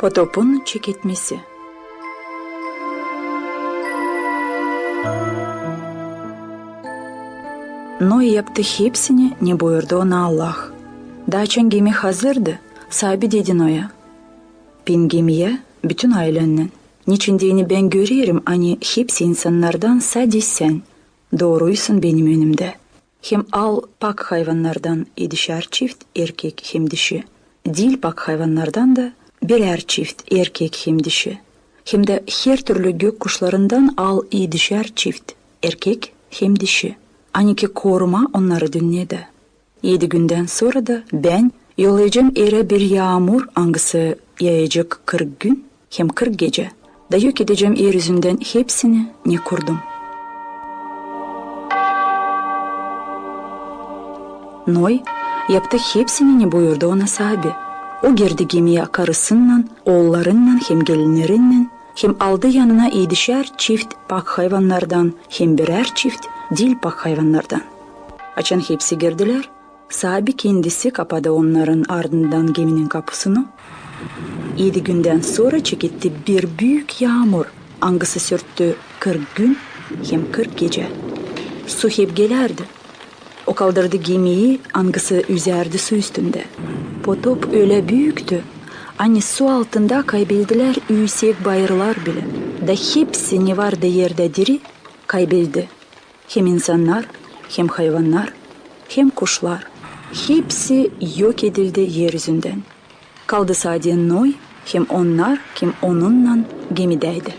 Potop'un çekitmesi. Noe yaptı hepsini, ne buyurdu ona Allah. Daçan gemi hazırdı, sahibi dedi Noe'ya. Bin gemiye, bütün ailenin. Niçindiğini ben görüyorum, hani hepsi insanlardan sadece sen. Doğruysun benim önümde. Hem al pak hayvanlardan 7'şer çift erkek hem dişi. Dil pak hayvanlardan da birer çift erkek hem dişi. Hem de her türlü gök kuşlarından al 7'şer çift erkek hem dişi. Aniki koruma onları dinledi. 7 günden sonra da ben yollayacağım yere bir yağmur, hangisi yağacak 40 gün hem 40 gece. Da yok edeceğim yeryüzünden hepsini ne kurdum. Noe yaptı hepsini ne buyurdu ona sahibi. O girdi gemiye karısından, oğullarından hem gelinlerinden, hem aldı yanına 7'şer çift pak hayvanlardan hem birer çift dil pak hayvanlardan. Açan hepsi girdiler. Sahibi kendisi kapadı onların ardından geminin kapısını. 7 günden sonra çekitti bir büyük yağmur. Hangisi sürttü 40 gün hem 40 gece. Su hep gelerdi. O kaldırdı gemiyi, hangisi üzerdi su üstünde. Potop öyle büyüktü. Hani su altında kaybettiler yüksek bayırlar bile. Da hepsi ne vardı yerde diri kayboldu. Hem insanlar, hem hayvanlar, hem kuşlar. Hepsi yok edildi yeryüzünden. Kaldı sadece Noe, hem onlar, hem onunla gemideydi.